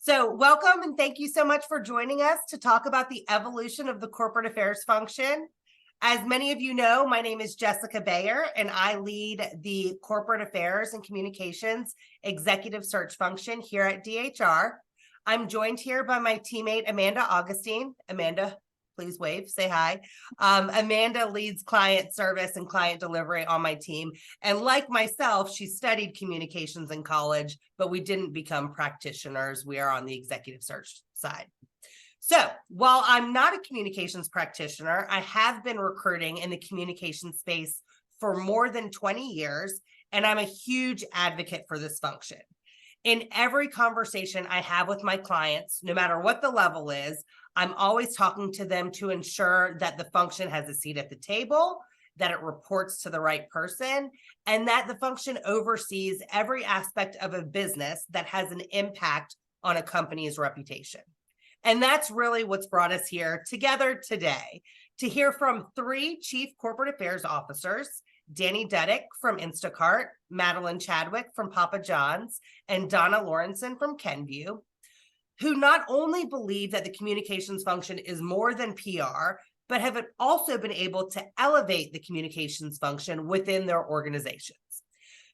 So welcome and thank you so much for joining us to talk about the evolution of the corporate affairs function. As many of you know, my name is Jessica Bayer and I lead the corporate affairs and communications executive search function here at DHR. I'm joined here by my teammate, Amanda Augustine. Amanda, please wave, say hi. Amanda leads client service and client delivery on my team. And like myself, she studied communications in college, but we didn't become practitioners. We are on the executive search side. So while I'm not a communications practitioner, I have been recruiting in the communication space for more than 20 years, and I'm a huge advocate for this function. In every conversation I have with my clients, no matter what the level is, I'm always talking to them to ensure that the function has a seat at the table, that it reports to the right person, and that the function oversees every aspect of a business that has an impact on a company's reputation. And that's really what's brought us here together today to hear from three Chief Corporate Affairs Officers, Dani Dudeck from Instacart, Madeline Chadwick from Papa John's, and Donna Lorenson from Kenvue, who not only believe that the communications function is more than PR, but have also been able to elevate the communications function within their organizations.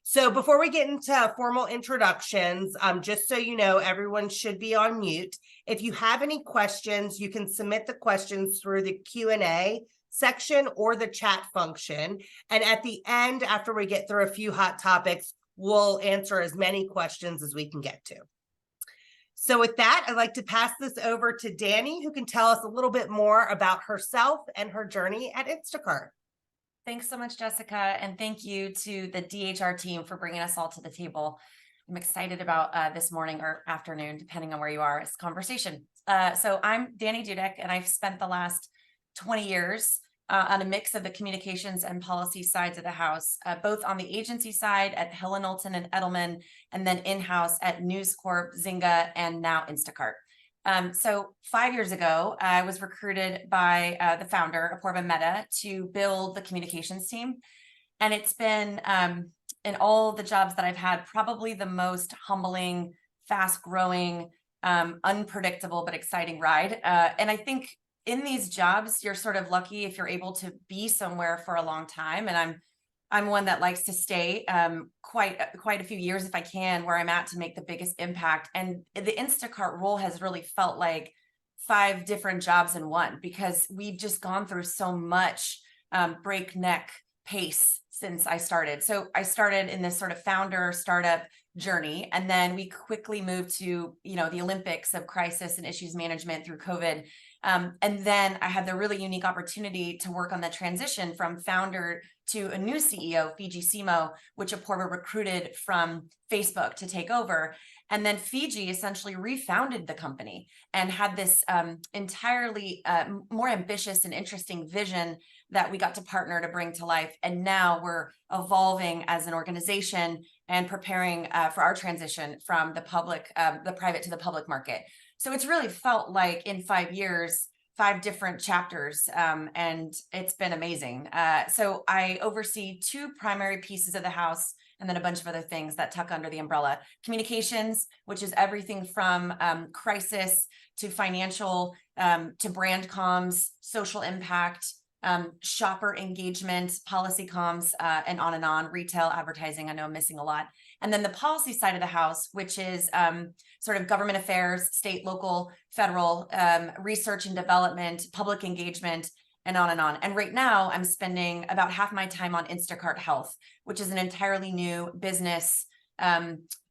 So before we get into formal introductions, just so you know, everyone should be on mute. If you have any questions, you can submit the questions through the Q&A section or the chat function. And at the end, after we get through a few hot topics, we'll answer as many questions as we can get to. So with that, I'd like to pass this over to Dani, who can tell us a little bit more about herself and her journey at Instacart. Thanks so much, Jessica. And thank you to the DHR team for bringing us all to the table. I'm excited about this morning or afternoon, depending on where you are, this conversation. So I'm Dani Dudeck, and I've spent the last 20 years on a mix of the communications and policy sides of the house, both on the agency side at Hill & Knowlton and Edelman, and then in-house at News Corp, Zynga, and now Instacart. So 5 years ago, I was recruited by the founder, Apoorva Mehta, to build the communications team. And it's been, in all the jobs that I've had, probably the most humbling, fast-growing, unpredictable, but exciting ride. And I think in these jobs, you're sort of lucky if you're able to be somewhere for a long time. And I'm one that likes to stay quite a few years if I can, where I'm at to make the biggest impact. And the Instacart role has really felt like 5 different jobs in one, because we've just gone through so much breakneck pace since I started. So I started in this sort of founder startup journey, and then we quickly moved to, the Olympics of crisis and issues management through COVID. And then I had the really unique opportunity to work on the transition from founder to a new CEO, Fiji Simo, which Apoorva recruited from Facebook to take over. And then Fiji essentially refounded the company and had this entirely more ambitious and interesting vision that we got to partner to bring to life. And now we're evolving as an organization and preparing for our transition from the private to the public market. So it's really felt like in 5 years, 5 different chapters, and it's been amazing. So I oversee 2 primary pieces of the house, and then a bunch of other things that tuck under the umbrella. Communications, which is everything from crisis to financial, to brand comms, social impact, shopper engagement, policy comms, and on, retail advertising. I know I'm missing a lot. And then the policy side of the house, which is sort of government affairs, state, local, federal, research and development, public engagement, and on and on. And right now I'm spending about half my time on Instacart Health, which is an entirely new business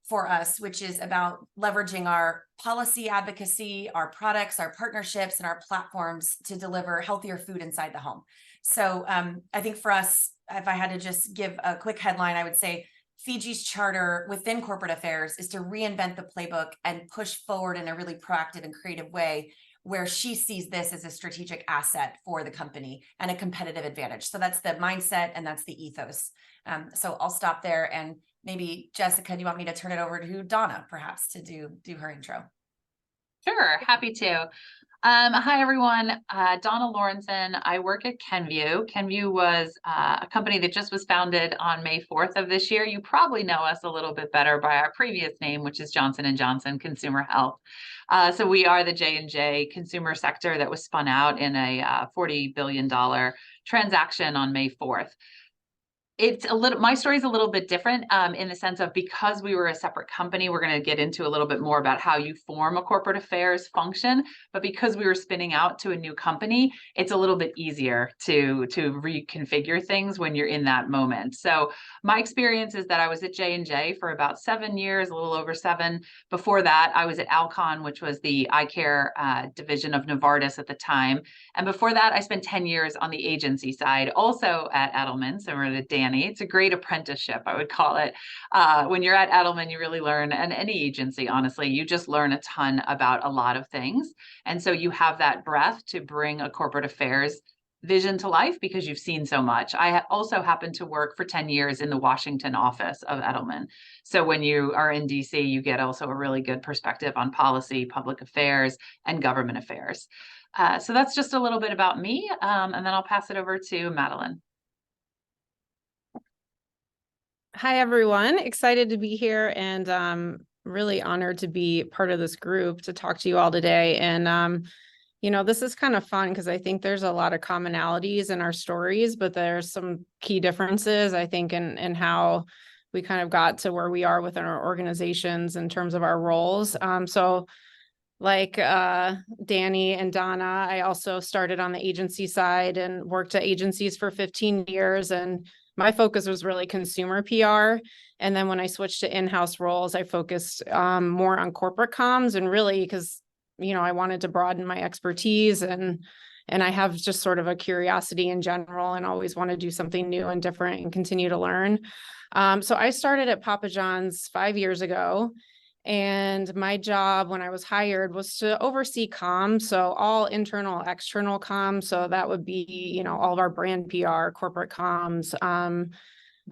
for us, which is about leveraging our policy advocacy, our products, our partnerships, and our platforms to deliver healthier food inside the home. So I think for us, if I had to just give a quick headline, I would say Fiji's charter within corporate affairs is to reinvent the playbook and push forward in a really proactive and creative way, where she sees this as a strategic asset for the company and a competitive advantage. So that's the mindset and that's the ethos. So I'll stop there, and maybe Jessica, do you want me to turn it over to Donna perhaps to do her intro? Sure, happy to. Hi everyone, Donna Lorenson. I work at Kenvue. Kenvue was a company that just was founded on May 4th of this year. You probably know us a little bit better by our previous name, which is Johnson & Johnson Consumer Health. So we are the J&J consumer sector that was spun out in a $40 billion transaction on May 4th. My story is a little bit different in the sense of, because we were a separate company, we're going to get into a little bit more about how you form a corporate affairs function. But because we were spinning out to a new company, it's a little bit easier to reconfigure things when you're in that moment. So my experience is that I was at J&J for about 7 years, a little over 7. Before that, I was at Alcon, which was the eye care division of Novartis at the time. And before that, I spent 10 years on the agency side, also at Edelman, similar to Dani. It's a great apprenticeship, I would call it. When you're at Edelman, you really learn, and any agency, honestly, you just learn a ton about a lot of things. And so you have that breadth to bring a corporate affairs vision to life because you've seen so much. I also happened to work for 10 years in the Washington office of Edelman. So when you are in DC, you get also a really good perspective on policy, public affairs, and government affairs. So that's just a little bit about me. And then I'll pass it over to Madeline. Hi, everyone. Excited to be here and really honored to be part of this group to talk to you all today. And, this is kind of fun because I think there's a lot of commonalities in our stories, but there's some key differences, I think, in how we kind of got to where we are within our organizations in terms of our roles. So like Dani and Donna, I also started on the agency side and worked at agencies for 15 years. And my focus was really consumer PR. And then when I switched to in-house roles, I focused more on corporate comms, and really because, I wanted to broaden my expertise and I have just sort of a curiosity in general and always want to do something new and different and continue to learn. So I started at Papa John's 5 years ago. And my job when I was hired was to oversee comms. So all internal, external comms. So that would be, all of our brand PR, corporate comms,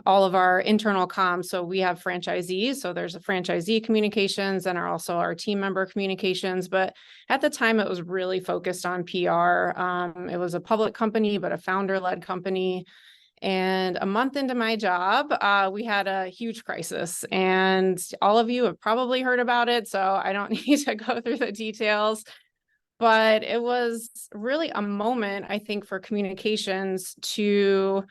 all of our internal comms. So we have franchisees. So there's a franchisee communications and are also our team member communications. But at the time, it was really focused on PR. It was a public company, but a founder-led company. And a month into my job, we had a huge crisis, and all of you have probably heard about it, so I don't need to go through the details. But it was really a moment, I think, for communications to,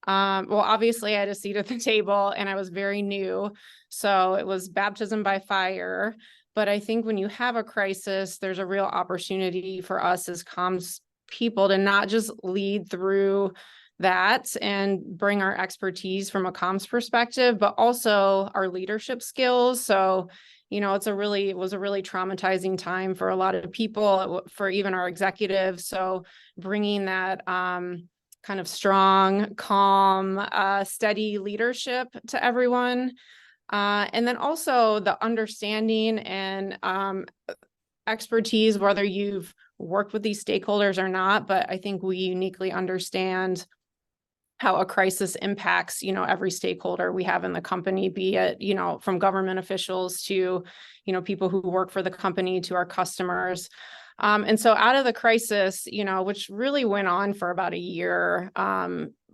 obviously I had a seat at the table and I was very new. So it was baptism by fire. But I think when you have a crisis, there's a real opportunity for us as comms people to not just lead through that and bring our expertise from a comms perspective, but also our leadership skills. So, it was a really traumatizing time for a lot of people, for even our executives. So bringing that kind of strong, calm, steady leadership to everyone. And then also the understanding and expertise, whether you've worked with these stakeholders or not, but I think we uniquely understand how a crisis impacts, every stakeholder we have in the company, be it, from government officials to, people who work for the company to our customers. And so out of the crisis, which really went on for about a year,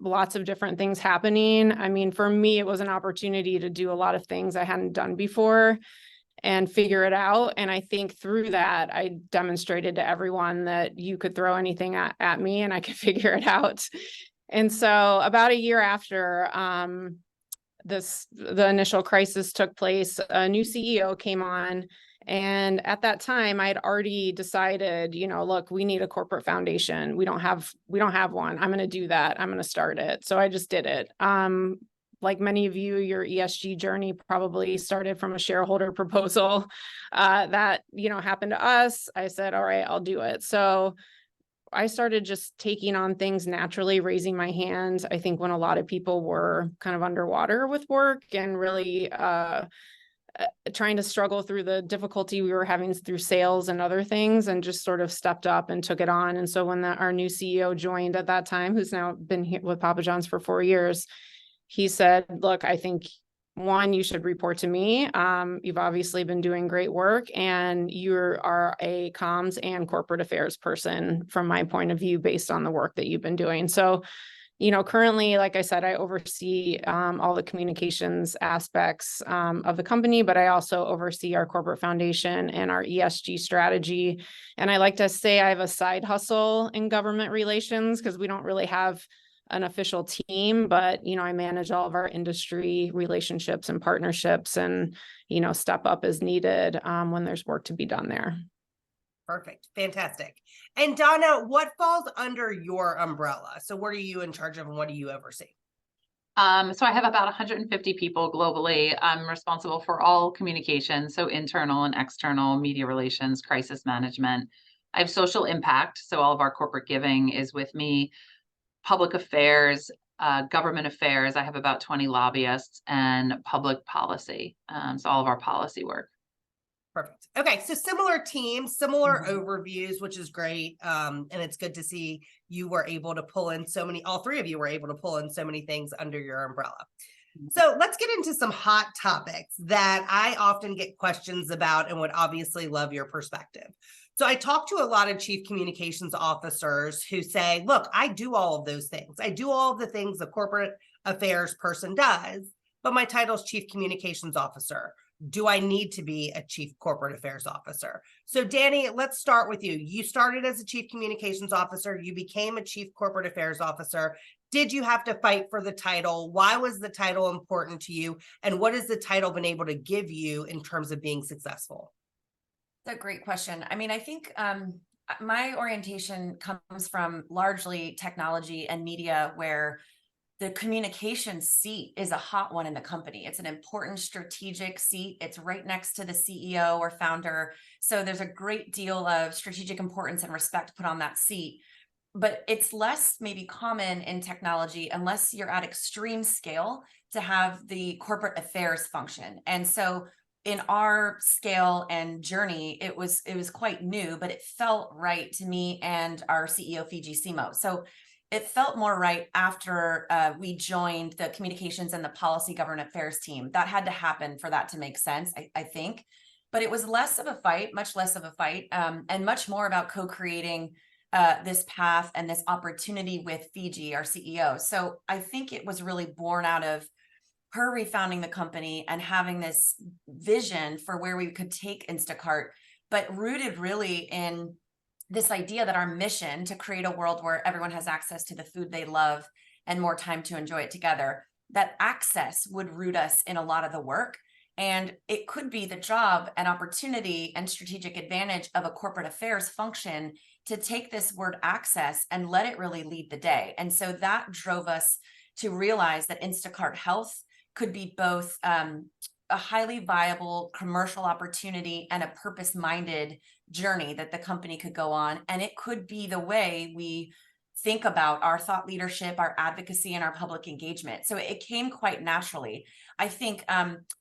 lots of different things happening. I mean, for me, it was an opportunity to do a lot of things I hadn't done before and figure it out. And I think through that, I demonstrated to everyone that you could throw anything at me and I could figure it out. And so about a year after the initial crisis took place, a new CEO came on. And at that time, I had already decided, look, we need a corporate foundation. We don't have one. I'm going to do that. I'm going to start it. So I just did it. Like many of you, your ESG journey probably started from a shareholder proposal that, happened to us. I said, all right, I'll do it. So I started just taking on things naturally, raising my hand. I think when a lot of people were kind of underwater with work and really trying to struggle through the difficulty we were having through sales and other things, and just sort of stepped up and took it on. And so when our new CEO joined at that time, who's now been here with Papa John's for 4 years, he said, look, I think one, you should report to me. You've obviously been doing great work, and you are a comms and corporate affairs person from my point of view, based on the work that you've been doing. So, currently, like I said, I oversee all the communications aspects of the company, but I also oversee our corporate foundation and our ESG strategy. And I like to say I have a side hustle in government relations, because we don't really have an official team, but, I manage all of our industry relationships and partnerships, and, step up as needed when there's work to be done there. Perfect. Fantastic. And Donna, what falls under your umbrella? So what are you in charge of, and what do you oversee? So I have about 150 people globally. I'm responsible for all communications, so internal and external, media relations, crisis management. I have social impact, so all of our corporate giving is with me. Public affairs, government affairs. I have about 20 lobbyists, and public policy. So all of our policy work. Perfect. Okay. So similar teams, similar overviews, which is great. And it's good to see you were able to pull in all three of you were able to pull in so many things under your umbrella. So let's get into some hot topics that I often get questions about and would obviously love your perspective. So I talk to a lot of chief communications officers who say, look, I do all of those things. I do all of the things a corporate affairs person does, but my title is chief communications officer. Do I need to be a chief corporate affairs officer? So Dani, let's start with you. You started as a chief communications officer. You became a chief corporate affairs officer. Did you have to fight for the title? Why was the title important to you? And what has the title been able to give you in terms of being successful? That's a great question. I mean, I think my orientation comes from largely technology and media, where the communication seat is a hot one in the company. It's an important strategic seat. It's right next to the CEO or founder. So there's a great deal of strategic importance and respect put on that seat. But it's less maybe common in technology, unless you're at extreme scale, to have the corporate affairs function. And so in our scale and journey, it was quite new, but it felt right to me and our CEO, Fiji Simo. So it felt more right after we joined the communications and the policy government affairs team. That had to happen for that to make sense, I think. But it was less of a fight, much less of a fight, and much more about co-creating this path and this opportunity with Fiji, our CEO. So I think it was really born out of her refounding the company and having this vision for where we could take Instacart, but rooted really in this idea that our mission to create a world where everyone has access to the food they love and more time to enjoy it together, that access would root us in a lot of the work. And it could be the job and opportunity and strategic advantage of a corporate affairs function to take this word access and let it really lead the day. And so that drove us to realize that Instacart Health could be both a highly viable commercial opportunity and a purpose-minded journey that the company could go on. And it could be the way we think about our thought leadership, our advocacy, and our public engagement. So it came quite naturally. I think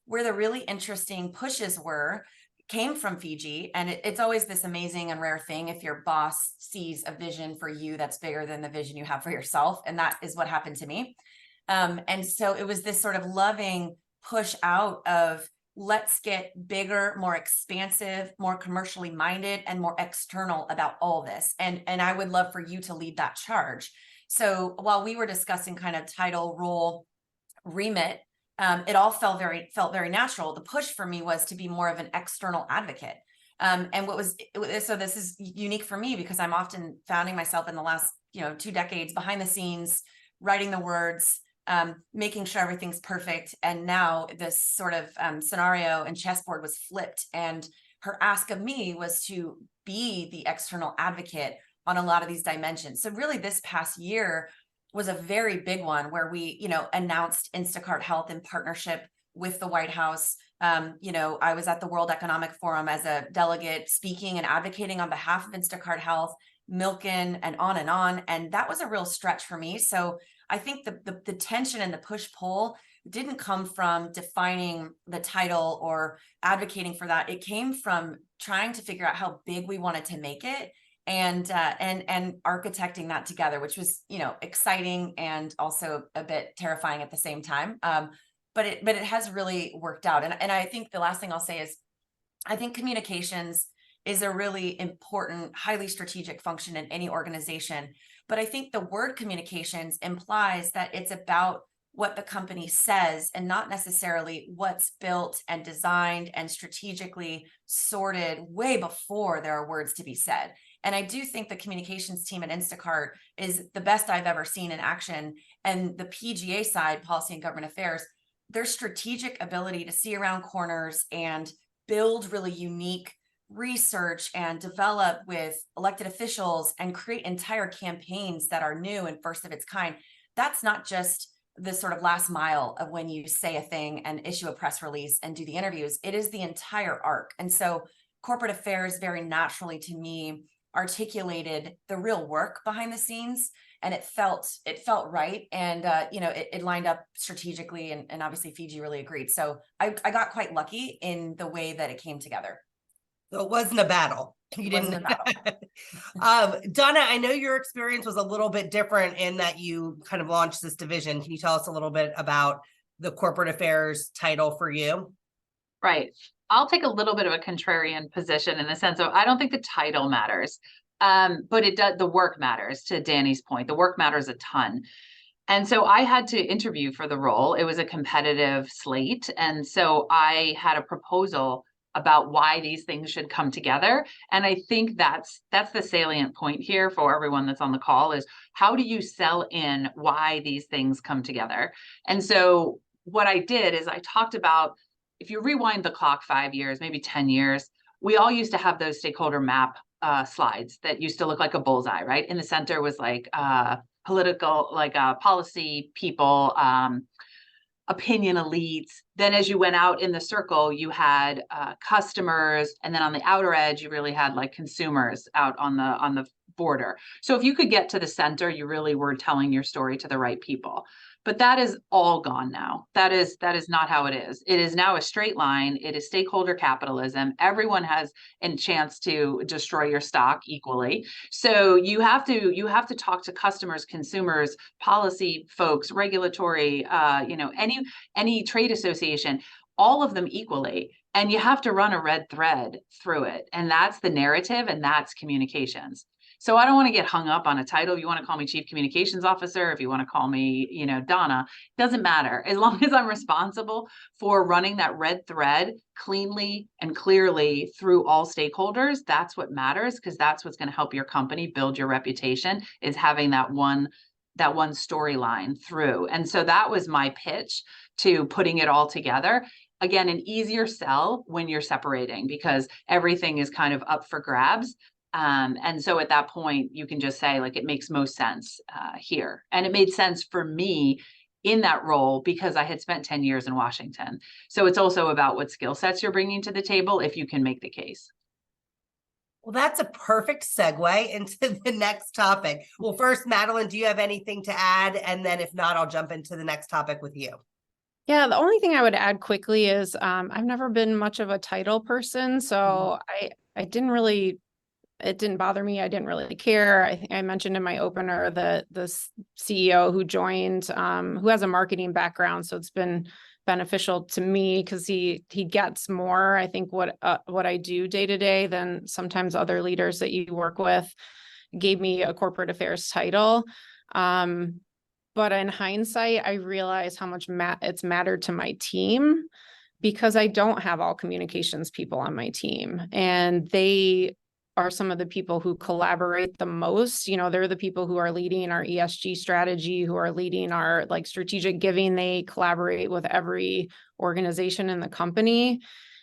where the really interesting pushes came from Fiji. And it's always this amazing and rare thing if your boss sees a vision for you that's bigger than the vision you have for yourself. And that is what happened to me. And so it was this sort of loving push out of, let's get bigger, more expansive, more commercially minded, and more external about all this. And I would love for you to lead that charge. So while we were discussing kind of title, role, remit, it all felt very natural. The push for me was to be more of an external advocate. And so this is unique for me, because I'm often finding myself in the last 2 decades behind the scenes, writing the words, making sure everything's perfect. And now this sort of scenario and chessboard was flipped. And her ask of me was to be the external advocate on a lot of these dimensions. So really this past year was a very big one, where we, announced Instacart Health in partnership with the White House. I was at the World Economic Forum as a delegate, speaking and advocating on behalf of Instacart Health, Milken, and on. And that was a real stretch for me. So I think the tension and the push-pull didn't come from defining the title or advocating for that. It came from trying to figure out how big we wanted to make it, and architecting that together, which was, exciting and also a bit terrifying at the same time. But but it has really worked out. And I think the last thing I'll say is, I think communications is a really important, highly strategic function in any organization. But I think the word communications implies that it's about what the company says and not necessarily what's built and designed and strategically sorted way before there are words to be said. And I do think the communications team at Instacart is the best I've ever seen in action. And the PGA side, policy and government affairs, their strategic ability to see around corners and build really unique research and develop with elected officials and create entire campaigns that are new and first of its kind. That's not just the sort of last mile of when you say a thing and issue a press release and do the interviews. It is the entire arc. And so corporate affairs very naturally to me articulated the real work behind the scenes, and it felt right. And it lined up strategically, and obviously Fiji really agreed. So I got quite lucky in the way that it came together. So it wasn't a battle. You didn't. Wasn't a battle. Donna, I know your experience was a little bit different in that you kind of launched this division. Can you tell us a little bit about the corporate affairs title for you? Right. I'll take a little bit of a contrarian position in the sense of I don't think the title matters, but it does. The work matters. To Dani's point, the work matters a ton. And so I had to interview for the role. It was a competitive slate, and so I had a proposal about why these things should come together. And I think that's the salient point here for everyone that's on the call is how do you sell in why these things come together? And so what I did is I talked about, if you rewind the clock 5 years, maybe 10 years, we all used to have those stakeholder map slides that used to look like a bullseye, right? In the center was like political, like policy people, opinion elites. Then as you went out in the circle, you had customers. And then on the outer edge, you really had like consumers out on the border. So if you could get to the center, you really were telling your story to the right people. But that is all gone now. That is not how it is. It is now a straight line. It is stakeholder capitalism. Everyone has a chance to destroy your stock equally. So you have to talk to customers, consumers, policy folks, regulatory, any trade association, all of them equally. And you have to run a red thread through it. And that's the narrative, and that's communications. So I don't want to get hung up on a title. If you want to call me Chief Communications Officer, if you want to call me, Donna, doesn't matter. As long as I'm responsible for running that red thread cleanly and clearly through all stakeholders, that's what matters, because that's what's going to help your company build your reputation, is having that one storyline through. And so that was my pitch to putting it all together. Again, an easier sell when you're separating, because everything is kind of up for grabs. And so at that point, you can just say, like, it makes most sense here. And it made sense for me in that role because I had spent 10 years in Washington. So it's also about what skill sets you're bringing to the table, if you can make the case. Well, that's a perfect segue into the next topic. Well, first, Madeline, do you have anything to add? And then if not, I'll jump into the next topic with you. Yeah, the only thing I would add quickly is I've never been much of a title person, so I didn't really. It didn't bother me. I didn't really care. I think I mentioned in my opener that the CEO who joined, who has a marketing background, so it's been beneficial to me because he gets more, I think, what I do day to day than sometimes other leaders that you work with. Gave me a corporate affairs title. But in hindsight, I realize how much it's mattered to my team, because I don't have all communications people on my team, and they are some of the people who collaborate the most. They're the people who are leading our ESG strategy, who are leading our strategic giving. They collaborate with every organization in the company.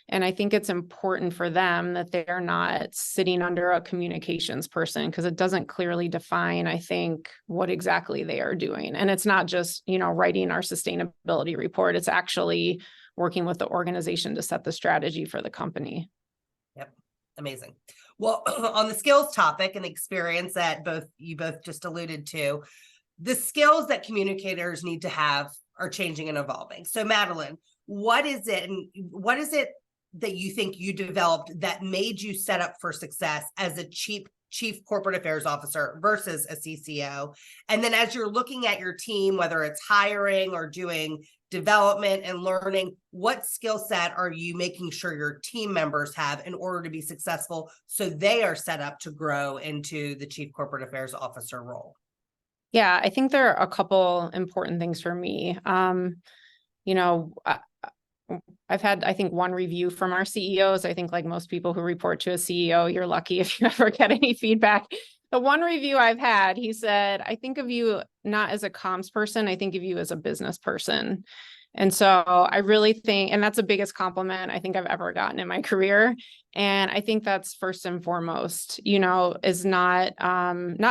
And I think it's important for them that they're not sitting under a communications person, because it doesn't clearly define, I think, what exactly they are doing. And it's not just, writing our sustainability report. It's actually working with the organization to set the strategy for the company. Yep. Amazing. Well, on the skills topic and experience that you both just alluded to, the skills that communicators need to have are changing and evolving. So Madeline, what is it that you think you developed that made you set up for success as a chief corporate affairs officer versus a CCO? And then as you're looking at your team, whether it's hiring or doing development and learning, what skill set are you making sure your team members have in order to be successful so they are set up to grow into the Chief Corporate Affairs Officer role? Yeah, I think there are a couple important things for me. You know, I've had, I think, one review from our CEOs. I think like most people who report to a CEO, you're lucky if you ever get any feedback. The one review I've had, he said, I think of you not as a comms person, I think of you as a business person. And so I really think, and that's the biggest compliment I think I've ever gotten in my career. And I think that's first and foremost, you know, is not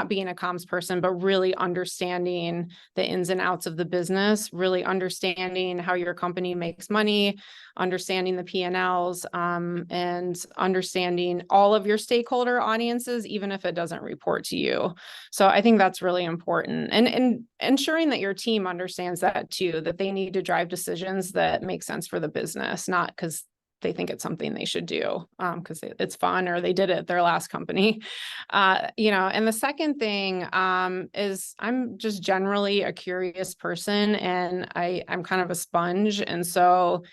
being a comms person, but really understanding the ins and outs of the business, really understanding how your company makes money, understanding the P&Ls, and understanding all of your stakeholder audiences, even if it doesn't report to you. So I think that's really important, and ensuring that your team understands that too, that they need to drive decisions that make sense for the business, not because they think it's something they should do because it's fun or they did it at their last company. You know, and the second thing is I'm just generally a curious person, and I'm kind of a sponge. And so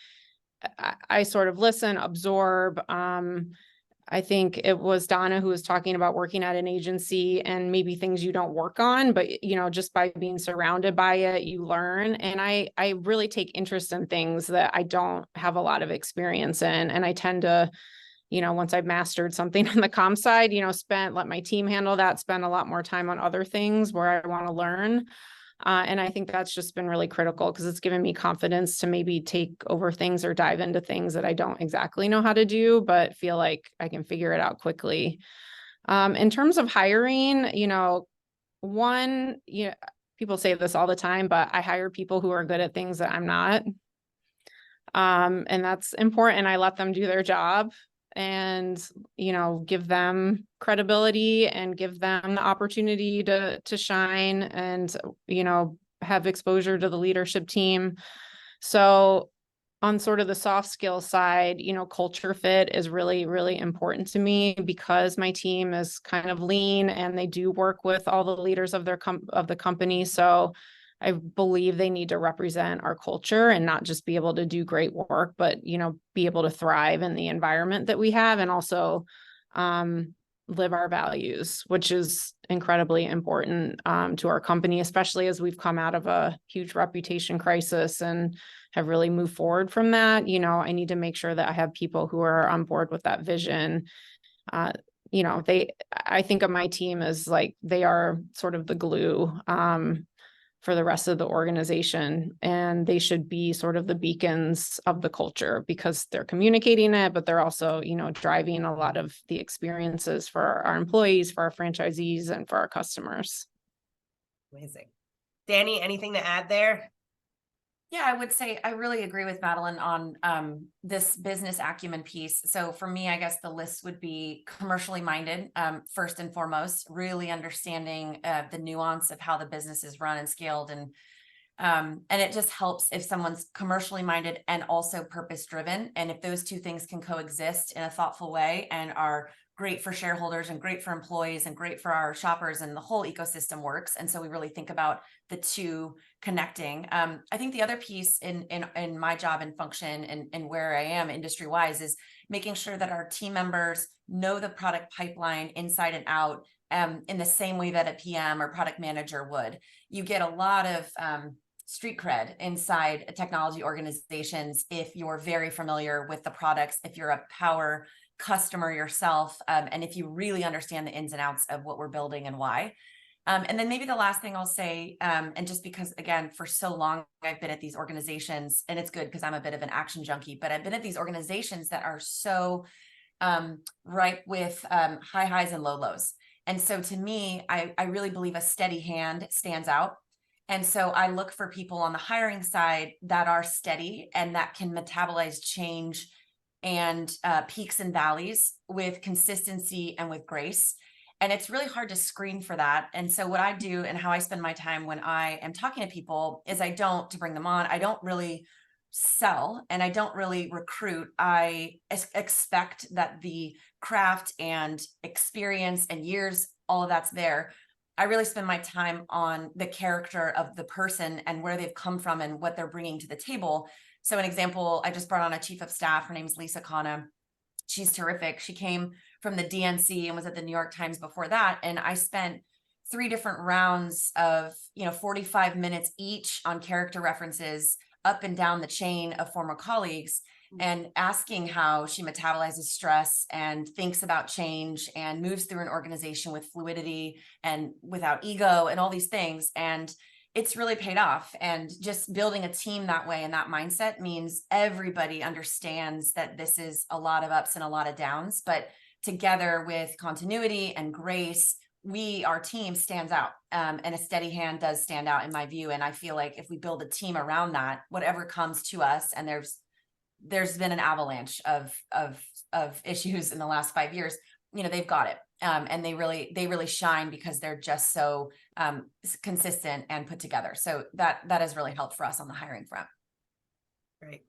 I sort of listen, absorb. I think it was Donna who was talking about working at an agency and maybe things you don't work on, but you know, just by being surrounded by it, you learn. And I really take interest in things that I don't have a lot of experience in. And I tend to, you know, once I've mastered something on the comm side, you know, let my team handle that, spend a lot more time on other things where I want to learn. And I think that's just been really critical because it's given me confidence to maybe take over things or dive into things that I don't exactly know how to do, but feel like I can figure it out quickly. In terms of hiring, you know, people say this all the time, but I hire people who are good at things that I'm not. And that's important. I let them do their job and, you know, give them credibility and give them the opportunity to shine and, you know, have exposure to the leadership team. So on sort of the soft skill side, you know, culture fit is really, really important to me because my team is kind of lean and they do work with all the leaders of the company. So I believe they need to represent our culture and not just be able to do great work, but, you know, be able to thrive in the environment that we have and also live our values, which is incredibly important to our company, especially as we've come out of a huge reputation crisis and have really moved forward from that. You know, I need to make sure that I have people who are on board with that vision. You know, I think of my team as like, they are sort of the glue for the rest of the organization. And they should be sort of the beacons of the culture because they're communicating it, but they're also, you know, driving a lot of the experiences for our employees, for our franchisees, and for our customers. Amazing. Dani, anything to add there? Yeah, I would say I really agree with Madeline on this business acumen piece. So for me, I guess the list would be commercially minded, first and foremost, really understanding the nuance of how the business is run and scaled. And it just helps if someone's commercially minded and also purpose driven. And if those two things can coexist in a thoughtful way and are great for shareholders and great for employees and great for our shoppers, and the whole ecosystem works. And so we really think about the two connecting. I think the other piece in my job and function and where I am industry wise is making sure that our team members know the product pipeline inside and out in the same way that a PM or product manager would. You get a lot of street cred inside technology organizations if you're very familiar with the products, if you're a power customer yourself, and if you really understand the ins and outs of what we're building and why. And then maybe the last thing I'll say, and just because, again, for so long, I've been at these organizations, and it's good because I'm a bit of an action junkie, but I've been at these organizations that are so ripe with high highs and low lows. And so to me, I really believe a steady hand stands out. And so I look for people on the hiring side that are steady and that can metabolize change and peaks and valleys with consistency and with grace. And it's really hard to screen for that. And so what I do and how I spend my time when I am talking to people is to bring them on, I don't really sell and I don't really recruit. I expect that the craft and experience and years, all of that's there. I really spend my time on the character of the person and where they've come from and what they're bringing to the table. So an example, I just brought on a chief of staff. Her name's Lisa Kana. She's terrific. She came from the DNC and was at the New York Times before that. And I spent 3 different rounds of, 45 minutes each on character references up and down the chain of former colleagues, and asking how she metabolizes stress and thinks about change and moves through an organization with fluidity and without ego and all these things. And it's really paid off. And just building a team that way and that mindset means everybody understands that this is a lot of ups and a lot of downs, but together with continuity and grace, our team stands out, and a steady hand does stand out in my view. And I feel like if we build a team around that, whatever comes to us, and there's been an avalanche of issues in the last 5 years, they've got it. And they really shine because they're just so consistent and put together. So that has really helped for us on the hiring front. Great.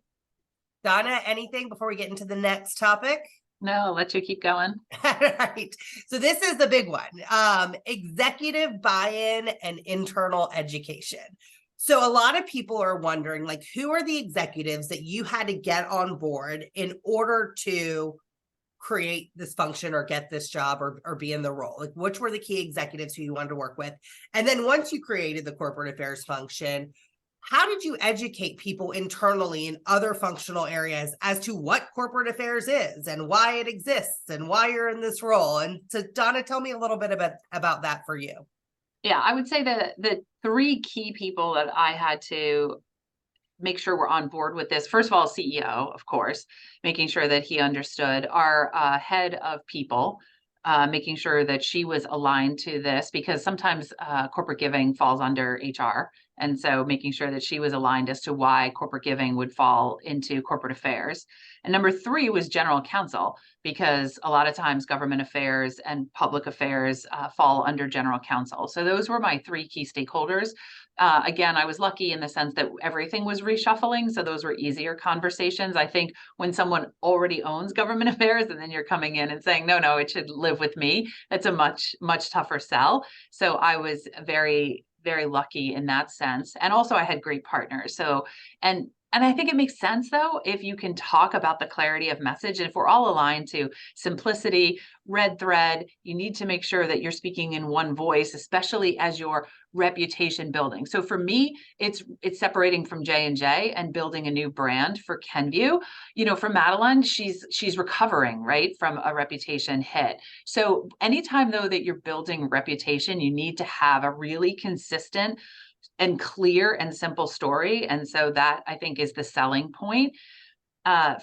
Donna, anything before we get into the next topic? No, I'll let you keep going. Right. So this is the big one. Executive buy-in and internal education. So a lot of people are wondering, like, who are the executives that you had to get on board in order to create this function or get this job or be in the role? Like, which were the key executives who you wanted to work with? And then once you created the corporate affairs function, how did you educate people internally in other functional areas as to what corporate affairs is and why it exists and why you're in this role? And so, Donna, tell me a little bit about that for you. Yeah, I would say that the 3 key people that I had to make sure we're on board with this. First of all, CEO, of course, making sure that he understood. Our head of people, making sure that she was aligned to this, because sometimes corporate giving falls under HR. And so making sure that she was aligned as to why corporate giving would fall into corporate affairs. And number 3 was general counsel, because a lot of times government affairs and public affairs fall under general counsel. So those were my 3 key stakeholders. Again, I was lucky in the sense that everything was reshuffling. So those were easier conversations. I think when someone already owns government affairs and then you're coming in and saying, no, it should live with me, it's a much, much tougher sell. So I was very, very lucky in that sense. And also I had great partners. So, and I think it makes sense, though, if you can talk about the clarity of message. And if we're all aligned to simplicity, red thread, you need to make sure that you're speaking in one voice, especially as your reputation building. So for me, it's separating from J&J and building a new brand for Kenvue. For Madeline, she's recovering, right, from a reputation hit. So anytime, though, that you're building reputation, you need to have a really consistent and clear and simple story. And so that, I think, is the selling point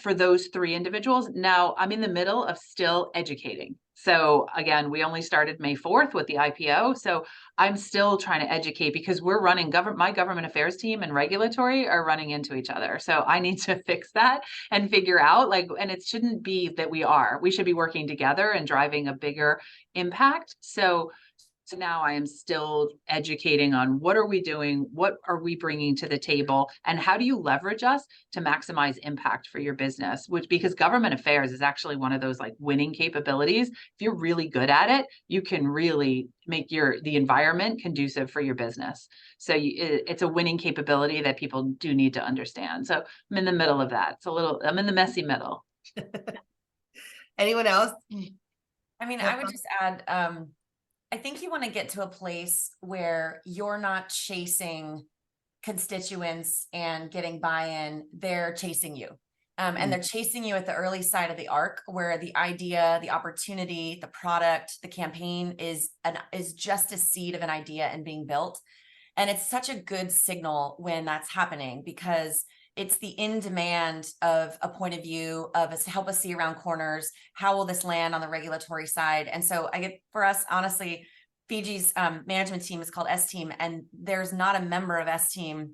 for those 3 individuals. Now I'm in the middle of still educating. So again, we only started May 4th with the IPO. So I'm still trying to educate, because we're running my government affairs team and regulatory are running into each other. So I need to fix that and figure out, and it shouldn't be that we should be working together and driving a bigger impact. So now I am still educating on what are we doing, what are we bringing to the table, and how do you leverage us to maximize impact for your business, because government affairs is actually one of those winning capabilities. If you're really good at it, you can really make the environment conducive for your business. So it's a winning capability that people do need to understand. So I'm in the middle of that. I'm in the messy middle. Anyone else? I mean, I would just add, I think you want to get to a place where you're not chasing constituents and getting buy-in, they're chasing you. And they're chasing you at the early side of the arc, where the idea, the opportunity, the product, the campaign is just a seed of an idea and being built. And it's such a good signal when that's happening, because it's the in demand of a point of view of us to help us see around corners. How will this land on the regulatory side? And so for us, honestly, Fiji's management team is called S Team, and there's not a member of S Team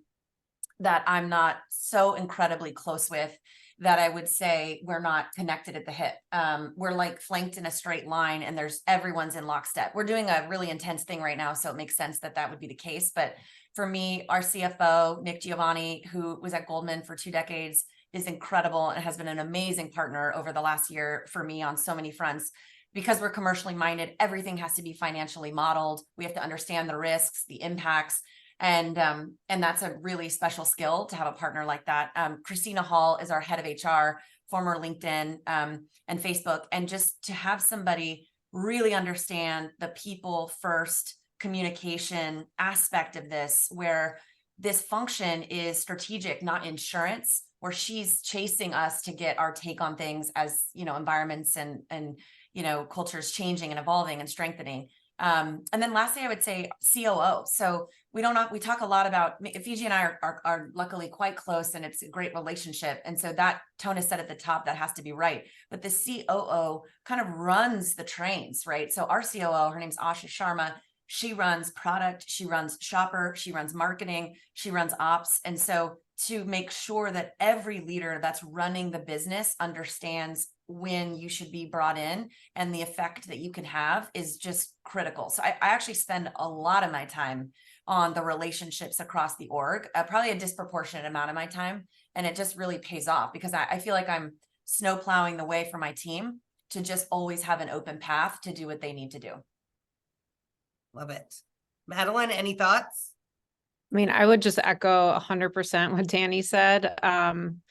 that I'm not so incredibly close with that I would say we're not connected at the hip. We're flanked in a straight line, and everyone's in lockstep. We're doing a really intense thing right now, so it makes sense that would be the case. But for me, our CFO, Nick Giovanni, who was at Goldman for 2 decades, is incredible and has been an amazing partner over the last year for me on so many fronts, because we're commercially minded, everything has to be financially modeled. We have to understand the risks, the impacts. And that's a really special skill to have a partner like that. Christina Hall is our head of HR, former LinkedIn and Facebook. And just to have somebody really understand the people first communication aspect of this, where this function is strategic, not insurance, where she's chasing us to get our take on things as, environments and, cultures changing and evolving and strengthening. And then lastly, I would say COO. So we talk a lot about, Fiji and I are luckily quite close, and it's a great relationship. And so that tone is set at the top, that has to be right. But the COO kind of runs the trains, right? So our COO, her name's Asha Sharma. She runs product, she runs shopper, she runs marketing, she runs ops. And so to make sure that every leader that's running the business understands when you should be brought in and the effect that you can have is just critical. So I actually spend a lot of my time on the relationships across the org, probably a disproportionate amount of my time. And it just really pays off because I feel like I'm snow plowing the way for my team to just always have an open path to do what they need to do. Love it. Madeline, any thoughts? I mean, I would just echo 100% what Dani said. And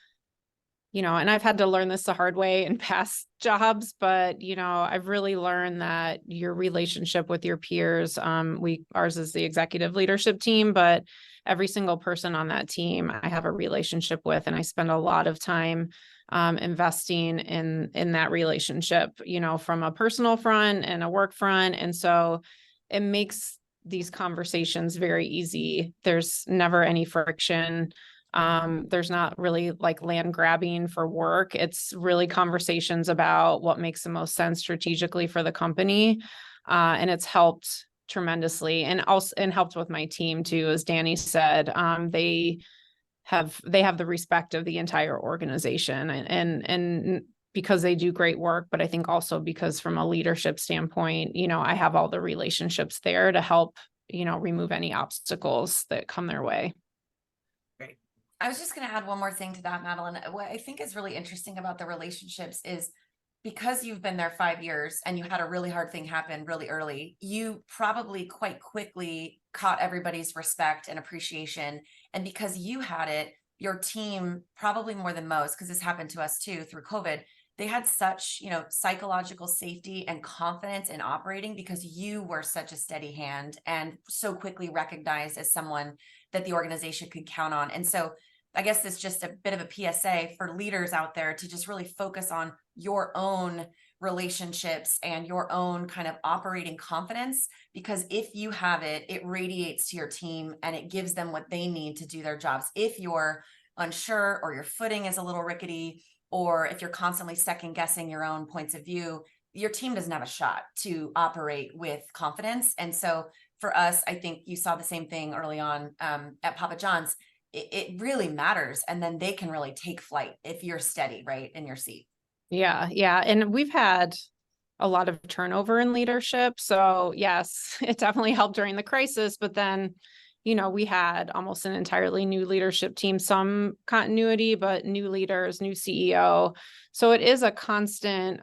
I've had to learn this the hard way in past jobs, but, I've really learned that your relationship with your peers, ours is the executive leadership team, but every single person on that team, I have a relationship with, and I spend a lot of time investing in that relationship, from a personal front and a work front. And so it makes these conversations very easy. There's never any friction. There's not really like land grabbing for work. It's really conversations about what makes the most sense strategically for the company. And it's helped tremendously, and helped with my team too. As Dani said, they have the respect of the entire organization, and because they do great work, but I think also because from a leadership standpoint, I have all the relationships there to help, remove any obstacles that come their way. Great. I was just going to add one more thing to that, Madeline. What I think is really interesting about the relationships is because you've been there 5 years and you had a really hard thing happen really early, you probably quite quickly caught everybody's respect and appreciation. And because you had it, your team, probably more than most, because this happened to us too through COVID, they had such, psychological safety and confidence in operating because you were such a steady hand and so quickly recognized as someone that the organization could count on. And so I guess it's just a bit of a PSA for leaders out there to just really focus on your own relationships and your own kind of operating confidence, because if you have it, it radiates to your team and it gives them what they need to do their jobs. If you're unsure or your footing is a little rickety, or if you're constantly second guessing your own points of view, your team doesn't have a shot to operate with confidence. And so for us, I think you saw the same thing early on at Papa John's. It really matters. And then they can really take flight if you're steady, right, in your seat. Yeah. And we've had a lot of turnover in leadership. So yes, it definitely helped during the crisis, but then, we had almost an entirely new leadership team, some continuity, but new leaders, new CEO. So it is a constant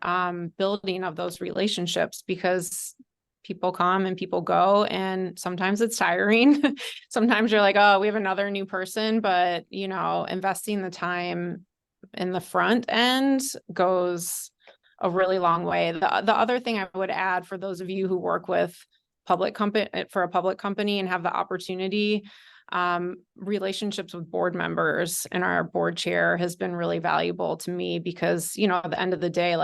building of those relationships, because people come and people go, and sometimes it's tiring. Sometimes you're like, oh, we have another new person, but, investing the time in the front end goes a really long way. The other thing I would add, for those of you who work with a public company and have the opportunity, relationships with board members and our board chair has been really valuable to me, because, at the end of the day,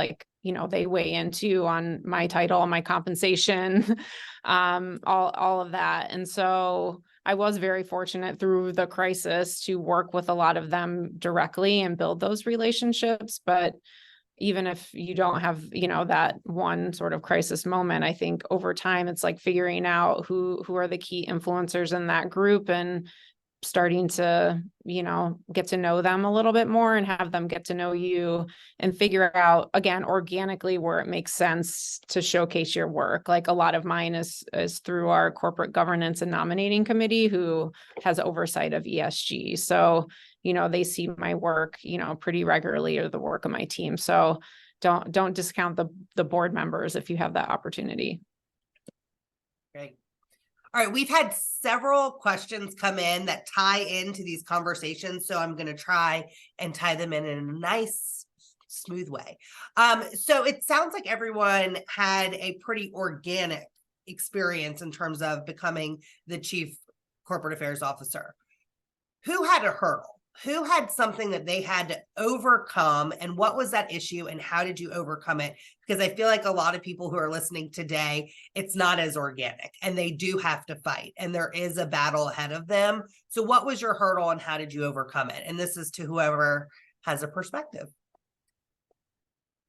they weigh in too on my title, my compensation, all of that. And so I was very fortunate through the crisis to work with a lot of them directly and build those relationships. But even if you don't have, that one sort of crisis moment, I think over time, it's like figuring out who are the key influencers in that group and starting to, get to know them a little bit more and have them get to know you, and figure out, again, organically where it makes sense to showcase your work. Like a lot of mine is through our corporate governance and nominating committee, who has oversight of ESG. So they see my work, pretty regularly, or the work of my team. So don't discount the board members if you have that opportunity. Great. All right, we've had several questions come in that tie into these conversations, so I'm going to try and tie them in a nice, smooth way. So it sounds like everyone had a pretty organic experience in terms of becoming the chief corporate affairs officer. Who had a hurdle? Who had something that they had to overcome, and what was that issue, and how did you overcome it? Because I feel like a lot of people who are listening today, it's not as organic, and they do have to fight, and there is a battle ahead of them. So what was your hurdle and how did you overcome it? And this is to whoever has a perspective.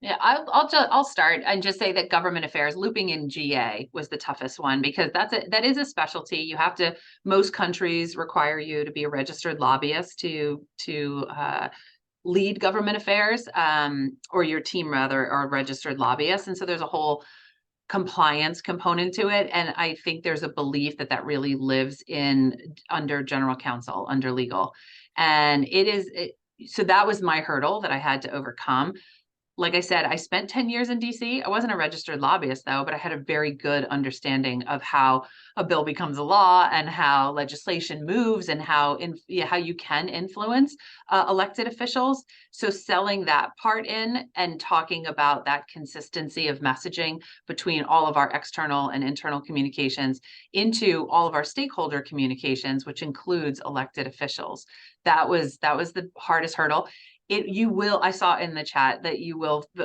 Yeah, I'll start and just say that government affairs, looping in GA, was the toughest one, because that is a specialty. You have to, most countries require you to be a registered lobbyist to lead government affairs, or your team rather are registered lobbyists, and so there's a whole compliance component to it. And I think there's a belief that really lives under general counsel, under legal, and so that was my hurdle that I had to overcome. Like I said, I spent 10 years in DC. I wasn't a registered lobbyist though, but I had a very good understanding of how a bill becomes a law and how legislation moves and how you can influence elected officials. So selling that part in and talking about that consistency of messaging between all of our external and internal communications into all of our stakeholder communications, which includes elected officials. That was the hardest hurdle. I saw in the chat that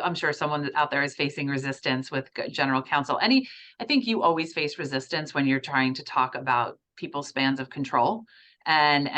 I'm sure someone out there is facing resistance with general counsel. I think you always face resistance when you're trying to talk about people's spans of control. And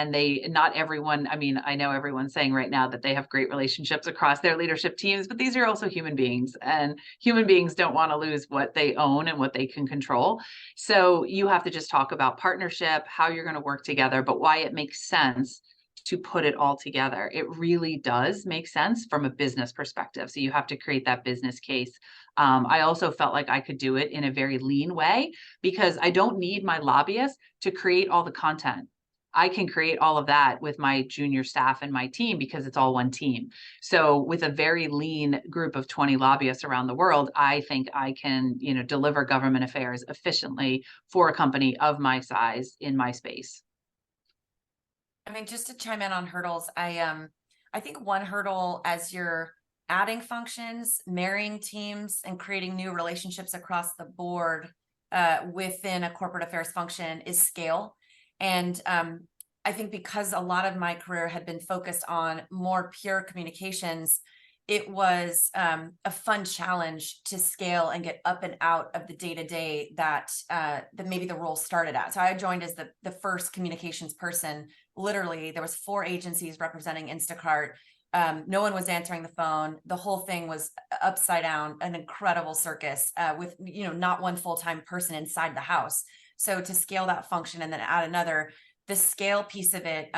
not everyone, I know everyone's saying right now that they have great relationships across their leadership teams, but these are also human beings, and human beings don't want to lose what they own and what they can control. So you have to just talk about partnership, how you're going to work together, but why it makes sense to put it all together. It really does make sense from a business perspective. So you have to create that business case. I also felt like I could do it in a very lean way, because I don't need my lobbyists to create all the content. I can create all of that with my junior staff and my team, because it's all one team. So with a very lean group of 20 lobbyists around the world, I think I can, deliver government affairs efficiently for a company of my size in my space. Just to chime in on hurdles, I think one hurdle as you're adding functions, marrying teams, and creating new relationships across the board within a corporate affairs function is scale. And I think because a lot of my career had been focused on more pure communications, it was a fun challenge to scale and get up and out of the day-to-day that maybe the role started at. So I joined as the first communications person. Literally, there was 4 agencies representing Instacart. No one was answering the phone. The whole thing was upside down, an incredible circus with not one full-time person inside the house. So to scale that function and then add another, the scale piece of it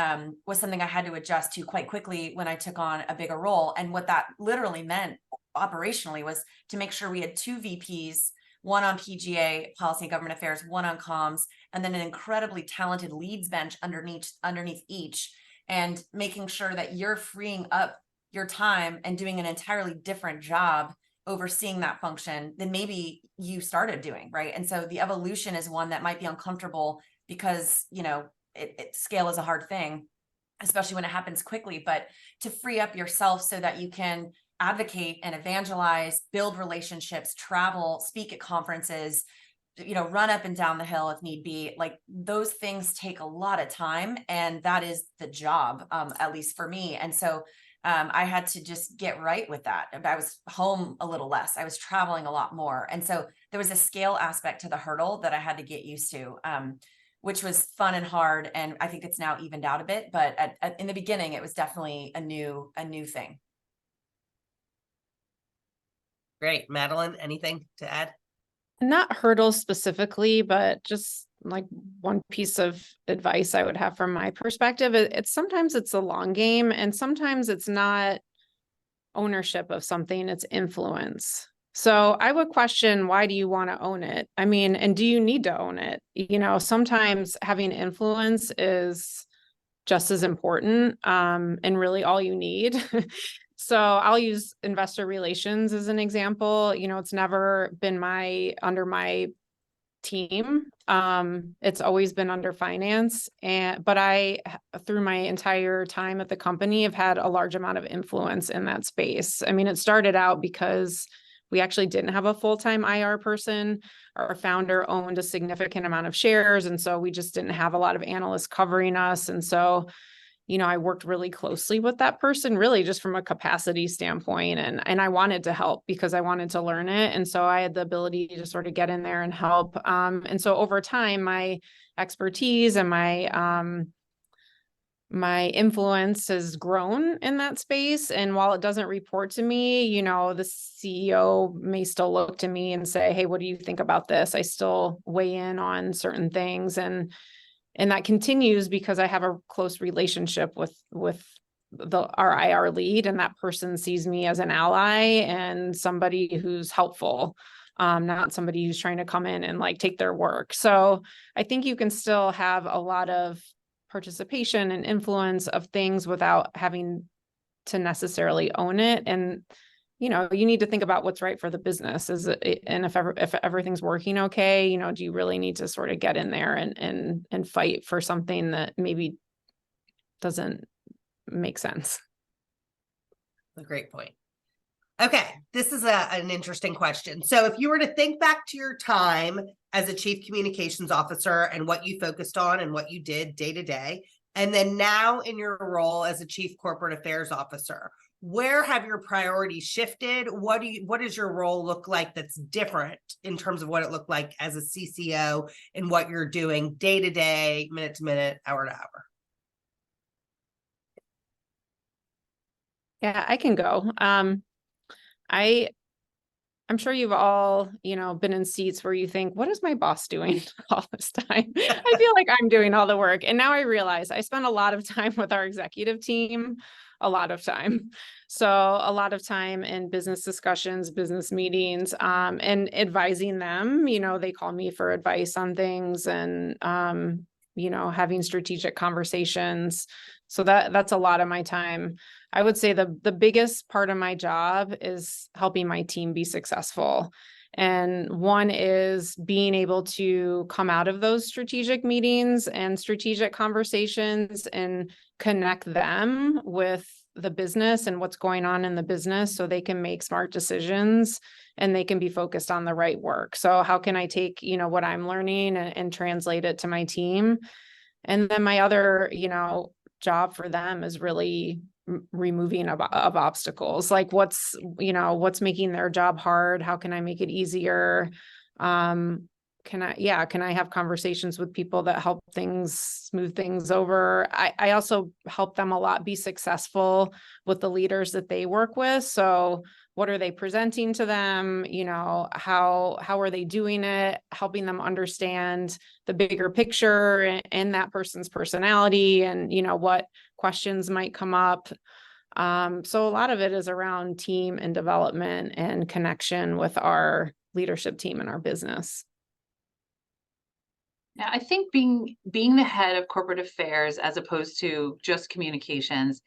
was something I had to adjust to quite quickly when I took on a bigger role. And what that literally meant operationally was to make sure we had 2 VPs, one on PGA, policy and government affairs, one on comms, and then an incredibly talented leads bench underneath each, and making sure that you're freeing up your time and doing an entirely different job overseeing that function than maybe you started doing, right? And so the evolution is one that might be uncomfortable, because scale is a hard thing, especially when it happens quickly. But to free up yourself so that you can advocate and evangelize, build relationships, travel, speak at conferences, run up and down the hill if need be, like those things take a lot of time, and that is the job, at least for me. And so I had to just get right with that. I was home a little less. I was traveling a lot more. And so there was a scale aspect to the hurdle that I had to get used to, which was fun and hard. And I think it's now evened out a bit, but in the beginning, it was definitely a new thing. Great. Madeline, anything to add? Not hurdles specifically, but just like one piece of advice I would have from my perspective, it's sometimes it's a long game, and sometimes it's not ownership of something, it's influence. So I would question, why do you want to own it? And do you need to own it? Sometimes having influence is just as important, and really all you need. So I'll use investor relations as an example. You know, it's never been under my team. It's always been under finance, but through my entire time at the company, have had a large amount of influence in that space. I mean, it started out because we actually didn't have a full-time IR person. Our founder owned a significant amount of shares, and so we just didn't have a lot of analysts covering us. And so, you know, I worked really closely with that person, really just from a capacity standpoint. And I wanted to help because I wanted to learn it. And so I had the ability to sort of get in there and help. And so over time, my expertise and my influence has grown in that space. And while it doesn't report to me, you know, the CEO may still look to me and say, hey, what do you think about this? I still weigh in on certain things. And that continues because I have a close relationship with our IR lead, and that person sees me as an ally and somebody who's helpful, not somebody who's trying to come in and like take their work. So I think you can still have a lot of participation and influence of things without having to necessarily own it. And you know, you need to think about what's right for the business. And if everything's working okay, you know, do you really need to sort of get in there and fight for something that maybe doesn't make sense? A great point. Okay, this is an interesting question. So if you were to think back to your time as a chief communications officer and what you focused on and what you did day to day, and then now in your role as a chief corporate affairs officer, where have your priorities shifted? What does your role look like that's different in terms of what it looked like as a CCO and what you're doing day to day, minute to minute, hour to hour? Yeah, I can go. I'm sure you've all, you know, been in seats where you think, what is my boss doing all this time? I feel like I'm doing all the work. And now I realize I spend a lot of time with our executive team, a lot of time. So a lot of time in business discussions, business meetings, and advising them. You know, they call me for advice on things and, you know, having strategic conversations. So that's a lot of my time. I would say the biggest part of my job is helping my team be successful. And one is being able to come out of those strategic meetings and strategic conversations and connect them with the business and what's going on in the business so they can make smart decisions and they can be focused on the right work. So how can I take, you know, what I'm learning and translate it to my team? And then my other, you know, job for them is really removing of obstacles, like what's making their job hard? How can I make it easier? Can I have conversations with people that help smooth things over? I also help them a lot be successful with the leaders that they work with. So what are they presenting to them? You know, how are they doing it? Helping them understand the bigger picture and that person's personality and, you know, what questions might come up. So a lot of it is around team and development and connection with our leadership team and our business. Yeah, I think being the head of corporate affairs as opposed to just communications,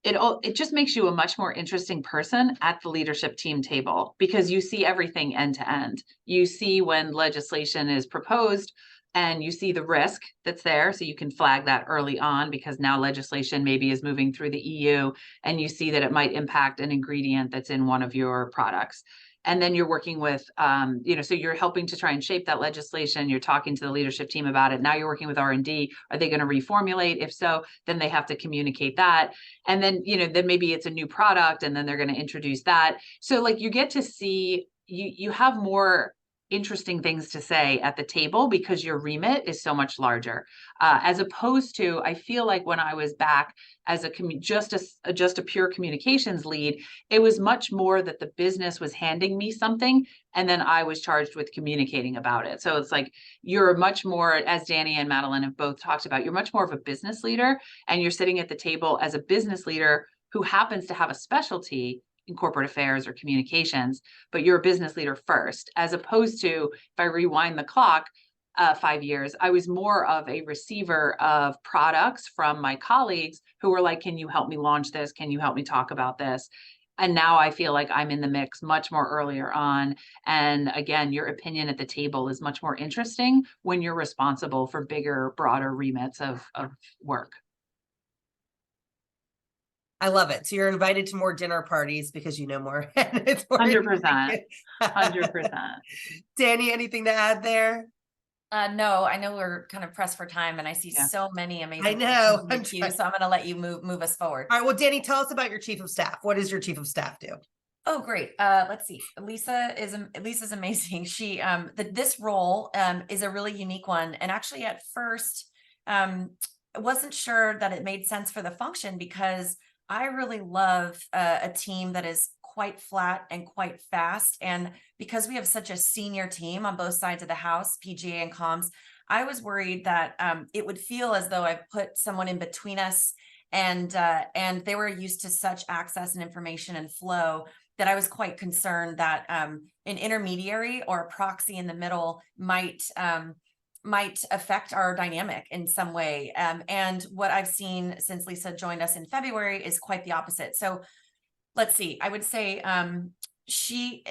it just makes you a much more interesting person at the leadership team table because you see everything end to end. You see when legislation is proposed and you see the risk that's there. So you can flag that early on because now legislation maybe is moving through the EU and you see that it might impact an ingredient that's in one of your products. And then you're working with, so you're helping to try and shape that legislation. You're talking to the leadership team about it. Now you're working with R&D. Are they going to reformulate? If so, then they have to communicate that. And then, then maybe it's a new product and then they're going to introduce that. So like you get to see, you have more interesting things to say at the table because your remit is so much larger, as opposed to, I feel like when I was back as just a pure communications lead, it was much more that the business was handing me something and then I was charged with communicating about it. So it's like you're much more, as Dani and Madeline have both talked about, you're much more of a business leader and you're sitting at the table as a business leader who happens to have a specialty in corporate affairs or communications, but you're a business leader first, as opposed to, if I rewind the clock, 5 years. I was more of a receiver of products from my colleagues who were like, can you help me launch this? Can you help me talk about this? And now I feel like I'm in the mix much more earlier on. And again, your opinion at the table is much more interesting when you're responsible for bigger, broader remits of work. I love it. So you're invited to more dinner parties because you know more. And it's more 100%. interesting. 100%. Dani, anything to add there? No, I know we're kind of pressed for time and I see Yeah. so many amazing I know. questions in the queue, so I'm going to let you move us forward. All right. Well, Dani, tell us about your chief of staff. What does your chief of staff do? Oh, great. Let's see. Lisa's amazing. She, this role, is a really unique one. And actually at first, I wasn't sure that it made sense for the function because I really love a team that is quite flat and quite fast. And because we have such a senior team on both sides of the house, PGA and comms, I was worried that it would feel as though I've put someone in between us and they were used to such access and information and flow that I was quite concerned that an intermediary or a proxy in the middle might affect our dynamic in some way. And what I've seen since Lisa joined us in February is quite the opposite. So let's see, I would say